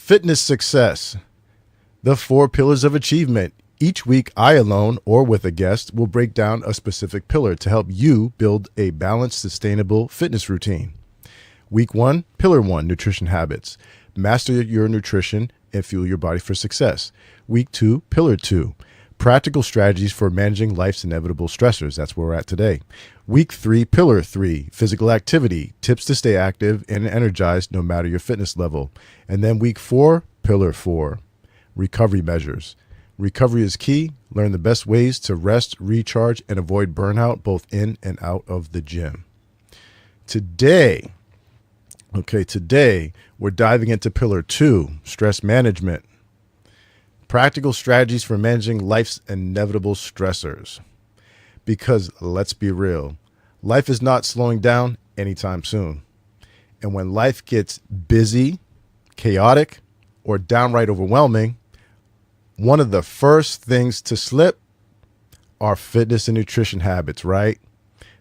Fitness success. The 4 pillars of achievement. Each week, I alone or with a guest will break down a specific pillar to help you build a balanced, sustainable fitness routine. Week 1, Pillar 1, nutrition habits. Master your nutrition and fuel your body for success. Week 2, Pillar 2, practical strategies for managing life's inevitable stressors. That's where we're at today. Week 3, Pillar 3, physical activity, tips to stay active and energized no matter your fitness level. And then week 4, Pillar 4, recovery measures. Recovery is key. Learn the best ways to rest, recharge, and avoid burnout both in and out of the gym. Today, we're diving into Pillar 2, stress management. Practical strategies for managing life's inevitable stressors. Because let's be real, life is not slowing down anytime soon. And when life gets busy, chaotic, or downright overwhelming, one of the first things to slip are fitness and nutrition habits, right?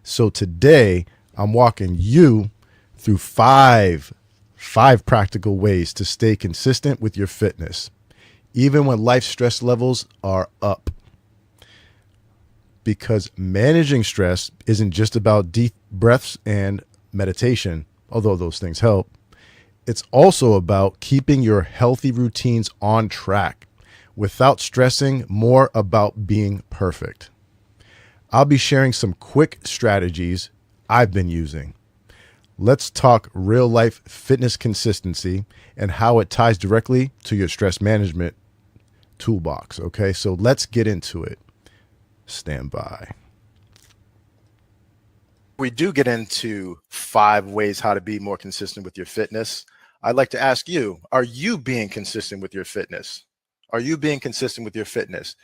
So today, I'm walking you through five practical ways to stay consistent with your fitness, even when life stress levels are up. Because managing stress isn't just about deep breaths and meditation, although those things help. It's also about keeping your healthy routines on track without stressing more about being perfect. I'll be sharing some quick strategies I've been using. Let's talk real life fitness consistency and how it ties directly to your stress management toolbox. Okay, so let's get into it. Stand by. We do get into 5 ways how to be more consistent with your fitness. I'd like to ask you, are you being consistent with your fitness? Are you being consistent with your fitness?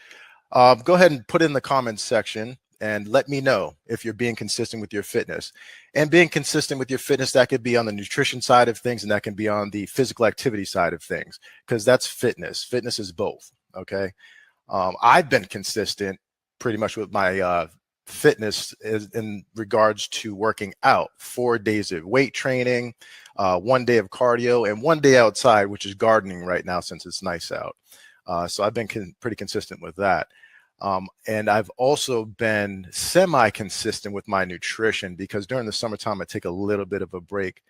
Go ahead and put it in the comments section and let me know if you're being consistent with your fitness. And being consistent with your fitness, that could be on the nutrition side of things, and that can be on the physical activity side of things, because that's fitness. Fitness is both, okay? I've been consistent pretty much with my fitness in regards to working out. 4 days of weight training, 1 day of cardio, and 1 day outside, which is gardening right now since it's nice out. So I've been pretty consistent with that. And I've also been semi-consistent with my nutrition, because during the summertime, I take a little bit of a break.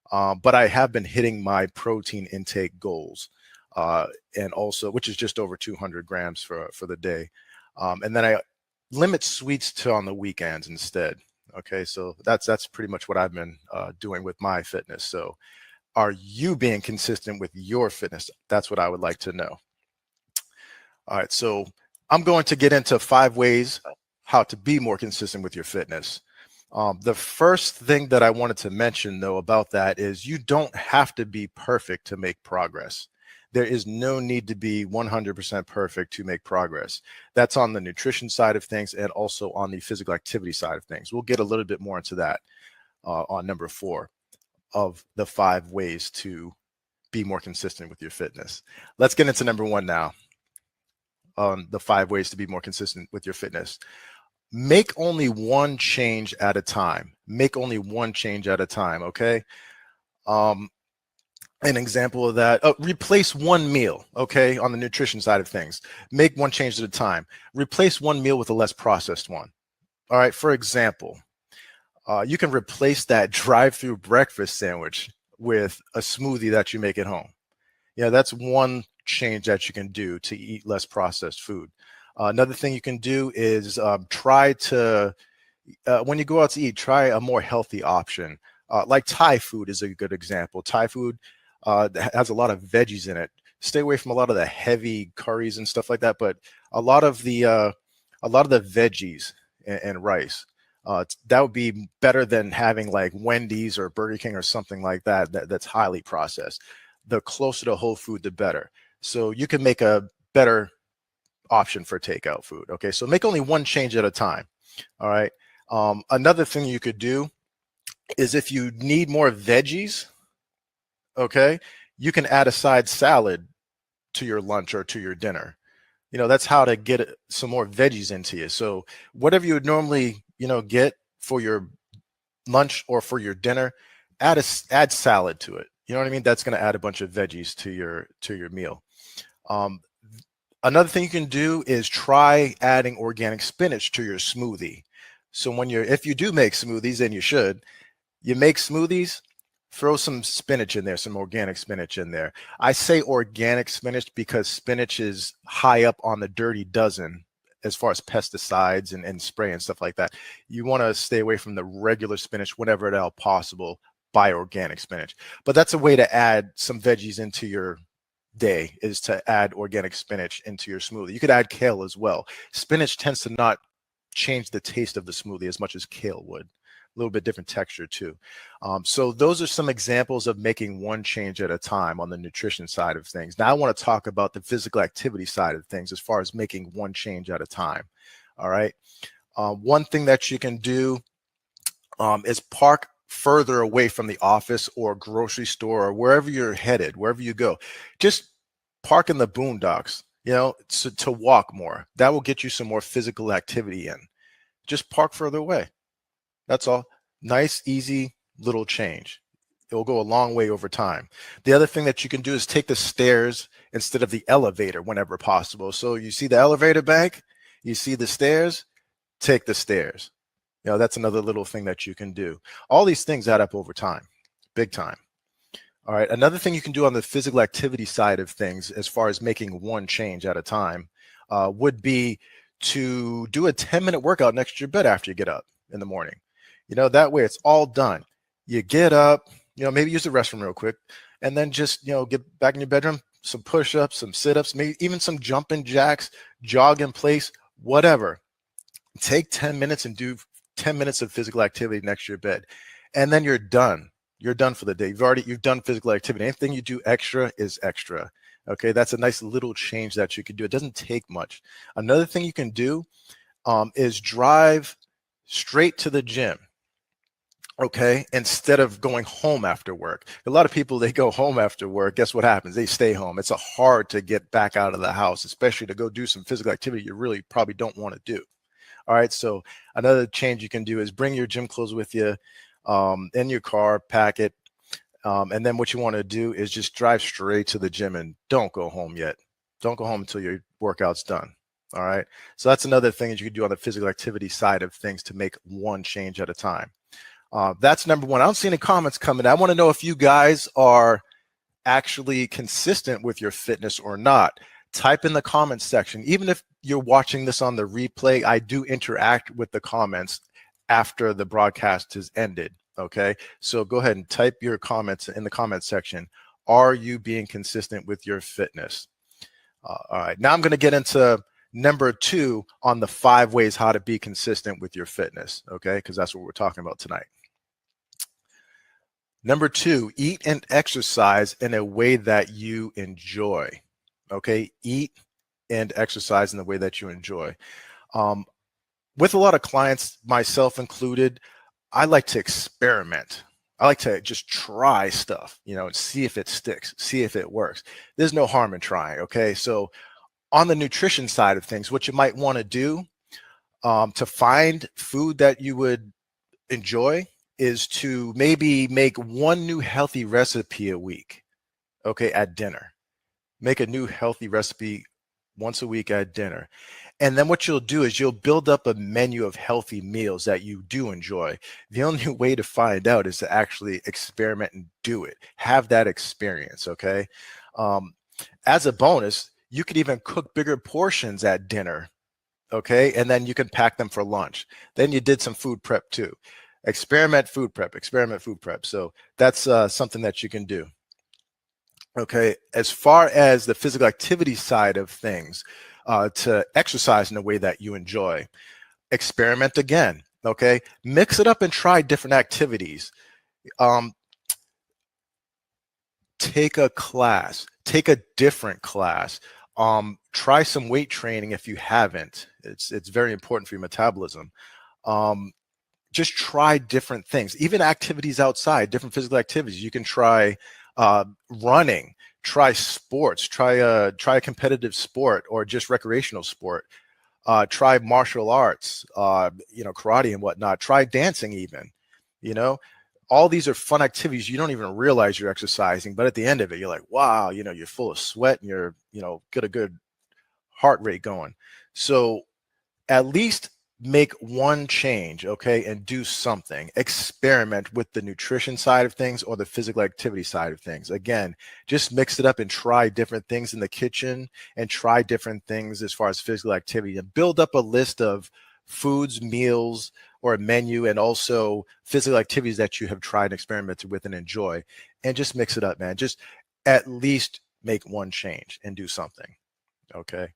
But I have been hitting my protein intake goals, and also, which is just over 200 grams for the day. And then I limit sweets to on the weekends instead. Okay, so that's pretty much what I've been doing with my fitness. So are you being consistent with your fitness? That's what I would like to know. All right, so I'm going to get into 5 ways how to be more consistent with your fitness. The first thing that I wanted to mention, though, about that is you don't have to be perfect to make progress. There is no need to be 100% perfect to make progress. That's on the nutrition side of things and also on the physical activity side of things. We'll get a little bit more into that on number 4 of the 5 ways to be more consistent with your fitness. Let's get into number 1 now. The 5 ways to be more consistent with your fitness. Make only one change at a time. Make only one change at a time, okay? An example of that, replace one meal, okay, on the nutrition side of things. Make one change at a time. Replace one meal with a less processed one. All right, for example, you can replace that drive-through breakfast sandwich with a smoothie that you make at home. Yeah, that's one change that you can do to eat less processed food. Another thing you can do is try to, when you go out to eat, try a more healthy option. Like Thai food is a good example. Thai food has a lot of veggies in it. Stay away from a lot of the heavy curries and stuff like that. But a lot of the veggies and rice, that would be better than having like Wendy's or Burger King or something like that, that's highly processed. The closer to whole food, the better. So you can make a better option for takeout food. Okay, so make only one change at a time. All right. Another thing you could do is if you need more veggies, okay, you can add a side salad to your lunch or to your dinner. You know, that's how to get some more veggies into you. So whatever you would normally, get for your lunch or for your dinner, add salad to it. You know what I mean? That's going to add a bunch of veggies to your meal. Um, Another thing you can do is try adding organic spinach to your smoothie. So if you do make smoothies, and you make smoothies, throw some spinach in there, some organic spinach in there. I say organic spinach because spinach is high up on the dirty dozen as far as pesticides and spray and stuff like that. You want to stay away from the regular spinach whenever at all possible. Buy organic spinach. But that's a way to add some veggies into your day, is to add organic spinach into your smoothie. You could add kale as well. Spinach tends to not change the taste of the smoothie as much as kale would. A little bit different texture too. So those are some examples of making one change at a time on the nutrition side of things. Now I want to talk about the physical activity side of things as far as making one change at a time. All right. One thing that you can do is park further away from the office or grocery store or wherever you're headed, wherever you go. Just park in the boondocks, to walk more. That will get you some more physical activity in. Just park further away. That's all. Nice, easy little change. It will go a long way over time. The other thing that you can do is take the stairs instead of the elevator whenever possible. So you see the elevator bank, you see the stairs, take the stairs. That's another little thing that you can do. All these things add up over time, big time. All right. Another thing you can do on the physical activity side of things, as far as making one change at a time, would be to do a 10-minute workout next to your bed after you get up in the morning. That way it's all done. You get up, maybe use the restroom real quick, and then just, get back in your bedroom, some push-ups, some sit-ups, maybe even some jumping jacks, jog in place, whatever. Take 10 minutes and do 10 minutes of physical activity next to your bed, and then you're done. You're done for the day. You've done physical activity. Anything you do extra is extra. Okay, that's a nice little change that you can do. It doesn't take much. Another thing you can do is drive straight to the gym. Okay, instead of going home after work. A lot of people, they go home after work. Guess what happens? They stay home. It's hard to get back out of the house, especially to go do some physical activity you really probably don't want to do. All right, so another change you can do is bring your gym clothes with you in your car, pack it, and then what you want to do is just drive straight to the gym and don't go home yet. Don't go home until your workout's done. All right, so that's another thing that you can do on the physical activity side of things to make one change at a time. That's number one. I don't see any comments coming. I want to know if you guys are actually consistent with your fitness or not. Type in the comments section. Even if you're watching this on the replay, I do interact with the comments after the broadcast has ended. Okay, so go ahead and type your comments in the comments section. Are you being consistent with your fitness? All right, now I'm going to get into number 2 on the 5 ways how to be consistent with your fitness. Okay, because that's what we're talking about tonight. Number 2, eat and exercise in a way that you enjoy. Okay, eat and exercise in the way that you enjoy. With a lot of clients, myself included, I like to experiment. I like to just try stuff, and see if it sticks, see if it works. There's no harm in trying. Okay, so on the nutrition side of things, what you might want to do to find food that you would enjoy is to maybe make one new healthy recipe a week. Okay, at dinner. Make a new healthy recipe once a week at dinner. And then what you'll do is you'll build up a menu of healthy meals that you do enjoy. The only way to find out is to actually experiment and do it. Have that experience, okay? As a bonus, you could even cook bigger portions at dinner, okay? And then you can pack them for lunch. Then you did some food prep too. Experiment food prep, experiment food prep. So that's something that you can do. Okay, as far as the physical activity side of things, to exercise in a way that you enjoy, experiment again. Okay, mix it up and try different activities. Take a class, take a different class. Try some weight training if you haven't. It's very important for your metabolism. Just try different things, even activities outside, different physical activities. You can try running, try sports, try a competitive sport or just recreational sport. Try martial arts, karate and whatnot. Try dancing even, All these are fun activities. You don't even realize you're exercising, but at the end of it, you're like, wow, you're full of sweat and you're, get a good heart rate going. So at least make one change, okay, and do something. Experiment with the nutrition side of things or the physical activity side of things. Again, just mix it up and try different things in the kitchen and try different things as far as physical activity, and build up a list of foods, meals, or a menu, and also physical activities that you have tried and experimented with and enjoy, and just mix it up, man. Just at least make one change and do something, okay?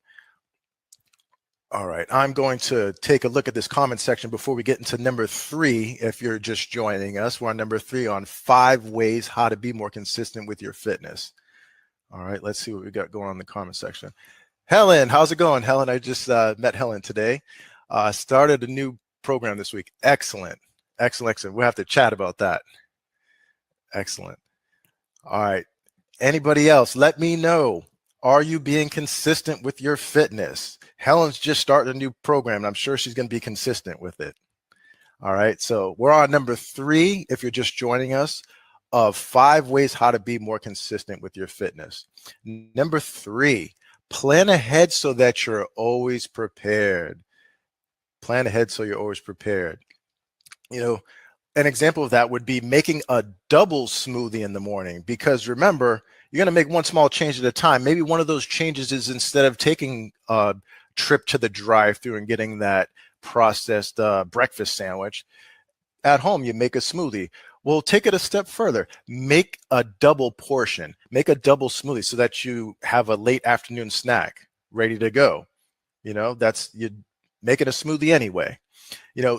All right, I'm going to take a look at this comment section before we get into number 3. If you're just joining us, we're on number 3 on 5 ways how to be more consistent with your fitness. All right, let's see what we got going on in the comment section. Helen, how's it going? Helen, I just met Helen today. Started a new program this week. Excellent, excellent, excellent. We'll have to chat about that. Excellent. All right, anybody else? Let me know. Are you being consistent with your fitness? Helen's just started a new program, and I'm sure she's going to be consistent with it. All right, so we're on number 3, if you're just joining us, of 5 ways how to be more consistent with your fitness. Number 3, plan ahead so that you're always prepared. Plan ahead so you're always prepared. An example of that would be making a double smoothie in the morning, because remember, you're going to make one small change at a time. Maybe one of those changes is, instead of taking a trip to the drive-thru and getting that processed breakfast sandwich, at home you make a smoothie. Well, take it a step further. Make a double portion. Make a double smoothie so that you have a late afternoon snack ready to go. That's, you making a smoothie anyway.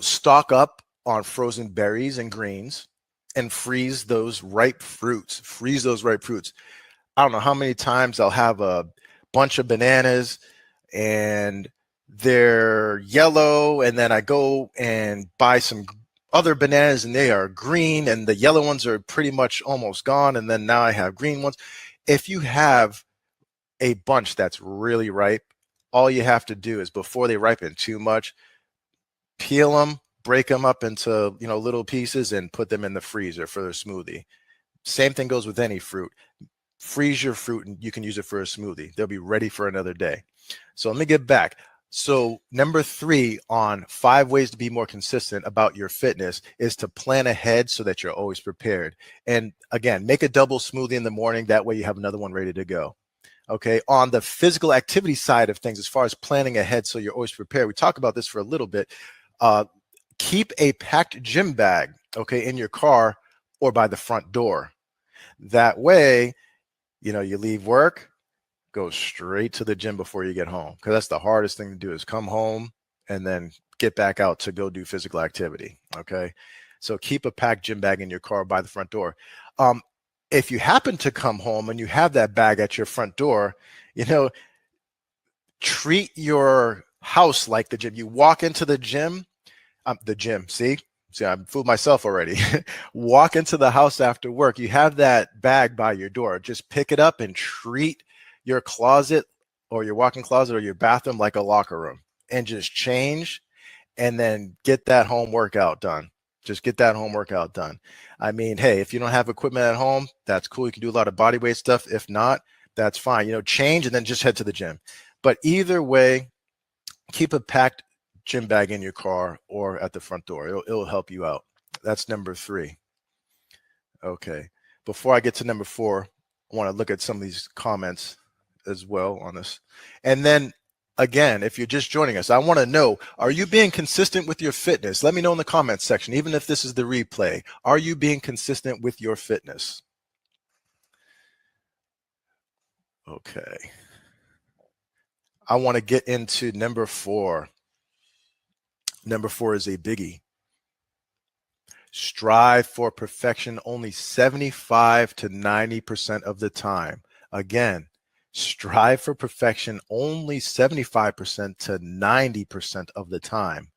Stock up on frozen berries and greens and freeze those ripe fruits. Freeze those ripe fruits. I don't know how many times I'll have a bunch of bananas and they're yellow, and then I go and buy some other bananas and they are green, and the yellow ones are pretty much almost gone, and then now I have green ones. If you have a bunch that's really ripe, all you have to do is, before they ripen too much, peel them, break them up into little pieces, and put them in the freezer for the smoothie. Same thing goes with any fruit. Freeze your fruit and you can use it for a smoothie. They'll be ready for another day. So let me get back. So number 3 on 5 ways to be more consistent about your fitness is to plan ahead so that you're always prepared. And again, make a double smoothie in the morning. That way you have another one ready to go. Okay, on the physical activity side of things, as far as planning ahead so you're always prepared, we talked about this for a little bit. Keep a packed gym bag, okay, in your car or by the front door. That way, you leave work, go straight to the gym before you get home, because that's the hardest thing to do, is come home and then get back out to go do physical activity. Okay, so keep a packed gym bag in your car by the front door. If you happen to come home and you have that bag at your front door, treat your house like the gym. You walk into the gym, see, I fooled myself already. Walk into the house after work, you have that bag by your door. Just pick it up and treat your closet or your walk-in closet or your bathroom like a locker room, and just change and then get that home workout done. Just get that home workout done. I mean, hey, if you don't have equipment at home, that's cool. You can do a lot of body weight stuff. If not, that's fine. Change and then just head to the gym. But either way, keep a packed gym bag in your car or at the front door. It'll help you out. That's number 3. Okay. Before I get to number 4, I want to look at some of these comments as well on this. And then again, if you're just joining us, I want to know, are you being consistent with your fitness? Let me know in the comments section, even if this is the replay. Are you being consistent with your fitness? Okay. I want to get into number 4. Number 4 is a biggie. Strive for perfection only 75 to 90% of the time. Again, strive for perfection only 75% to 90% of the time.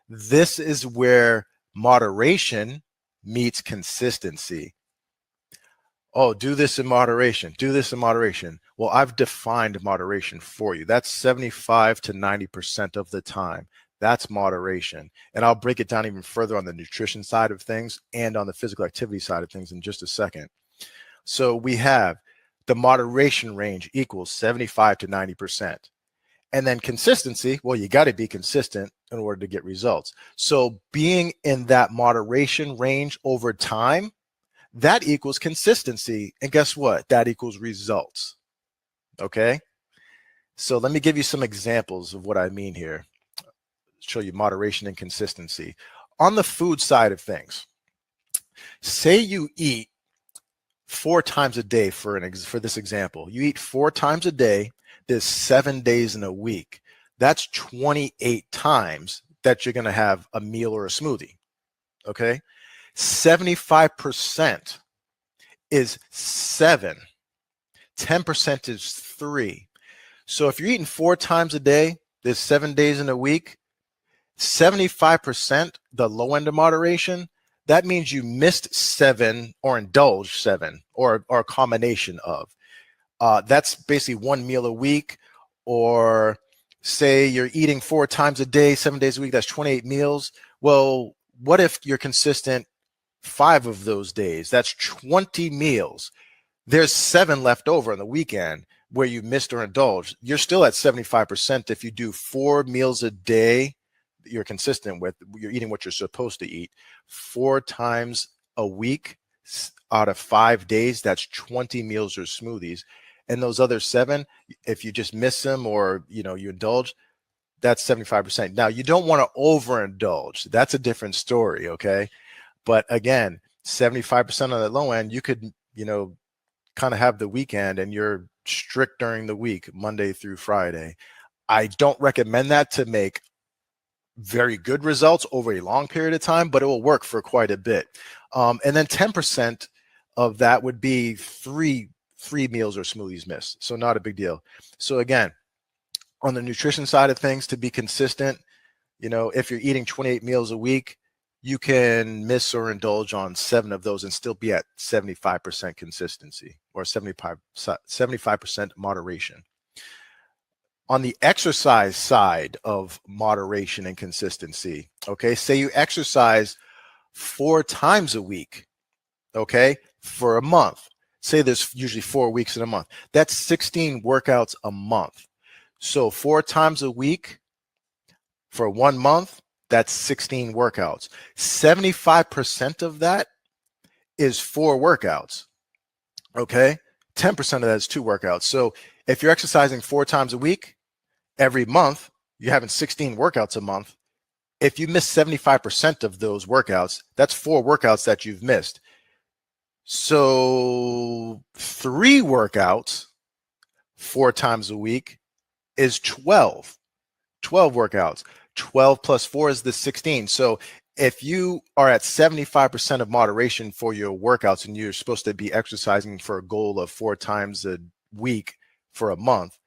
This is where moderation meets consistency. Oh, do this in moderation. Do this in moderation. Well, I've defined moderation for you. That's 75 to 90% of the time. That's moderation. And I'll break it down even further on the nutrition side of things and on the physical activity side of things in just a second. So we have the moderation range equals 75 to 90%. And then consistency, well, you got to be consistent in order to get results. So being in that moderation range over time, that equals consistency. And guess what? That equals results. Okay. So let me give you some examples of what I mean here. Show you moderation and consistency. On the food side of things, say you eat 4 times a day for this example. You eat 4 times a day. There's 7 days in a week. That's 28 times that you're going to have a meal or a smoothie. Okay. 75% is 7. 10% is 3. So if you're eating 4 times a day, there's 7 days in a week, 75%, the low end of moderation, that means you missed 7 or indulged 7 or a combination of. That's basically 1 meal a week, or say you're eating 4 times a day, 7 days a week, that's 28 meals. Well, what if you're consistent 5 of those days? That's 20 meals. There's 7 left over on the weekend where you missed or indulged. You're still at 75% if you do 4 meals a day that you're consistent with. You're eating what you're supposed to eat 4 times a week out of 5 days. That's 20 meals or smoothies. And those other 7, if you just miss them or you indulge, that's 75%. Now you don't want to overindulge. That's a different story, okay? But again, 75% on the low end, you could kind of have the weekend and you're strict during the week, Monday through Friday. I don't recommend that to make very good results over a long period of time, but it will work for quite a bit. And then 10% of that would be three meals or smoothies missed. So not a big deal. So again, on the nutrition side of things, to be consistent, if you're eating 28 meals a week, you can miss or indulge on 7 of those and still be at 75% consistency or 75% moderation. On the exercise side of moderation and consistency, okay, say you exercise 4 times a week, okay, for a month. Say there's usually 4 weeks in a month. That's 16 workouts a month. So 4 times a week for 1 month, that's 16 workouts. 75% of that is 4 workouts. Okay. 10% of that is 2 workouts. So if you're exercising 4 times a week, every month, you're having 16 workouts a month. If you miss 75% of those workouts, that's 4 workouts that you've missed. So 3 workouts 4 times a week is 12 workouts. 12 plus 4 is the 16. So if you are at 75% of moderation for your workouts and you're supposed to be exercising for a goal of 4 times a week for a month,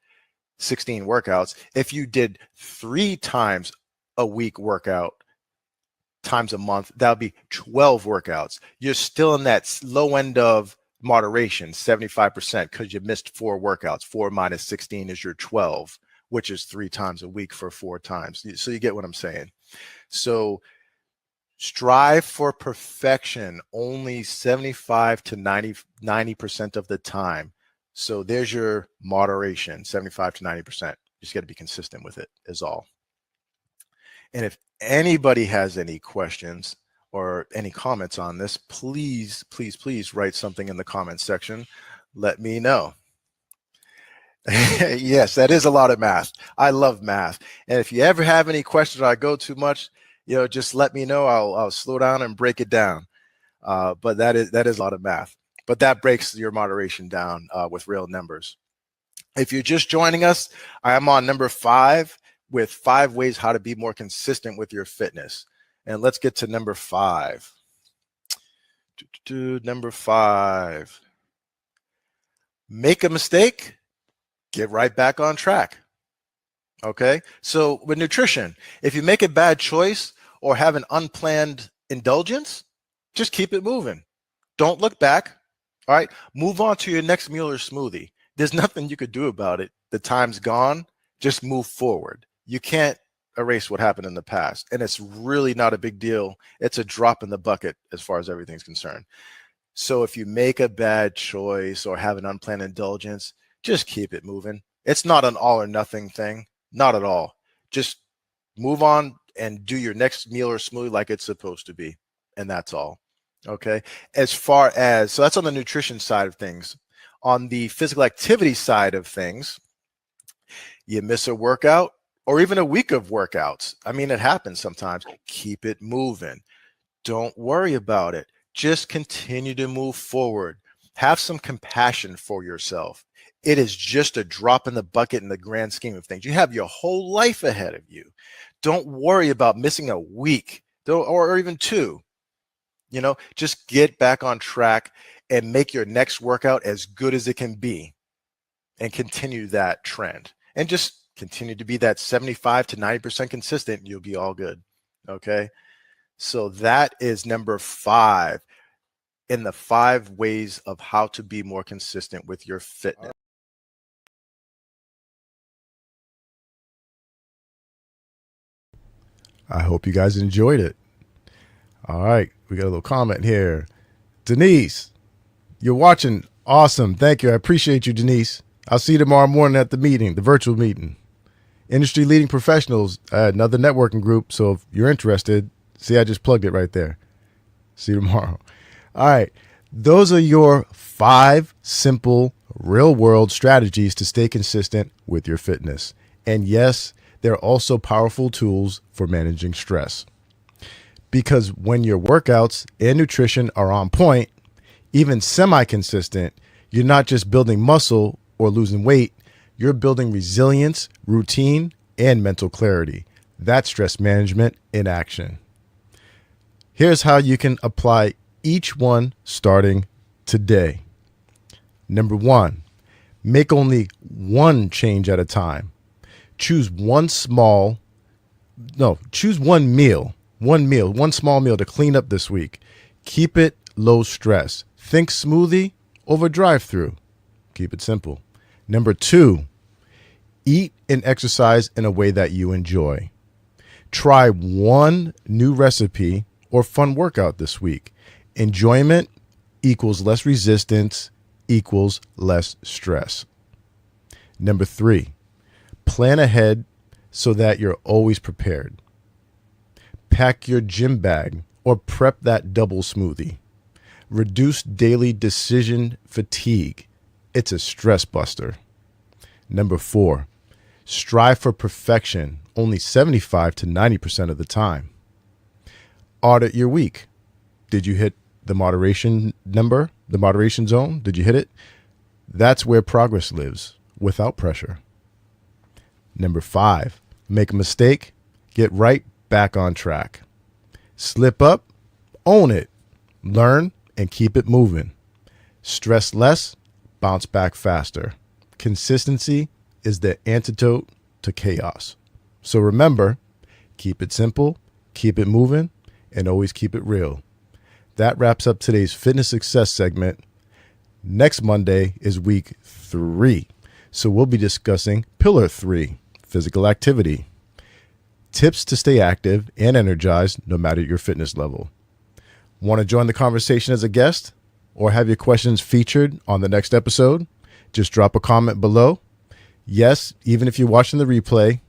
16 workouts. If you did 3 times a week workout times a month, that would be 12 workouts. You're still in that low end of moderation, 75%, because you missed 4 workouts. 4 minus 16 is your 12, which is 3 times a week for 4 times. So you get what I'm saying. So strive for perfection only 75 to 90% of the time. So there's your moderation, 75 to 90%. You just got to be consistent with it is all. And if anybody has any questions or any comments on this, please write something in the comments section. Let me know. Yes, that is a lot of math. I love math. And if you ever have any questions or I go too much, just let me know. I'll slow down and break it down. But that is a lot of math. But that breaks your moderation down with real numbers. If you're just joining us, I am on number 5 with 5 ways how to be more consistent with your fitness. And let's get to number 5. Number 5. Make a mistake, get right back on track. Okay, so with nutrition, if you make a bad choice or have an unplanned indulgence, just keep it moving. Don't look back. All right, move on to your next meal or smoothie. There's nothing you could do about it. The time's gone. Just move forward. You can't erase what happened in the past. And it's really not a big deal. It's a drop in the bucket as far as everything's concerned. So if you make a bad choice or have an unplanned indulgence, just keep it moving. It's not an all or nothing thing, not at all. Just move on and do your next meal or smoothie like it's supposed to be. And that's all. Okay. As far as, so that's on the nutrition side of things. On the physical activity side of things, you miss a workout or even a week of workouts. I mean, it happens sometimes. Keep it moving. Don't worry about it. Just continue to move forward. Have some compassion for yourself. It is just a drop in the bucket in the grand scheme of things. You have your whole life ahead of you. Don't worry about missing a week or even two. You know, just get back on track and make your next workout as good as it can be and continue that trend. And just continue to be that 75 to 90% consistent. You'll be all good. Okay. So that is number 5 in the 5 ways of how to be more consistent with your fitness. I hope you guys enjoyed it. All right. We got a little comment here. Denise, you're watching. Awesome. Thank you. I appreciate you, Denise. I'll see you tomorrow morning at the meeting, the virtual meeting. Industry leading professionals, another networking group. So if you're interested, see, I just plugged it right there. See you tomorrow. All right. Those are your 5 simple real world strategies to stay consistent with your fitness. And yes, they're also powerful tools for managing stress. Because when your workouts and nutrition are on point, even semi-consistent, you're not just building muscle or losing weight, you're building resilience, routine, and mental clarity. That's stress management in action. Here's how you can apply each one starting today. Number 1, make only one change at a time. Choose one small meal, one small meal to clean up this week. Keep it low stress. Think smoothie over drive-through. Keep it simple. Number 2, eat and exercise in a way that you enjoy. Try one new recipe or fun workout this week. Enjoyment equals less resistance equals less stress. Number 3, plan ahead so that you're always prepared. Pack your gym bag or prep that double smoothie. Reduce daily decision fatigue. It's a stress buster. Number 4, strive for perfection only 75 to 90% of the time. Audit your week. Did you hit the moderation number, the moderation zone? Did you hit it? That's where progress lives, without pressure. Number 5, make a mistake, get right back on track. Slip up, own it, learn, and keep it moving. Stress less, bounce back faster. Consistency is the antidote to chaos. So remember, keep it simple, keep it moving, and always keep it real. That wraps up today's fitness success segment. Next Monday is week 3. So we'll be discussing pillar 3, physical activity. Tips to stay active and energized no matter your fitness level. Want to join the conversation as a guest or have your questions featured on the next episode? Just drop a comment below. Yes, even if you're watching the replay,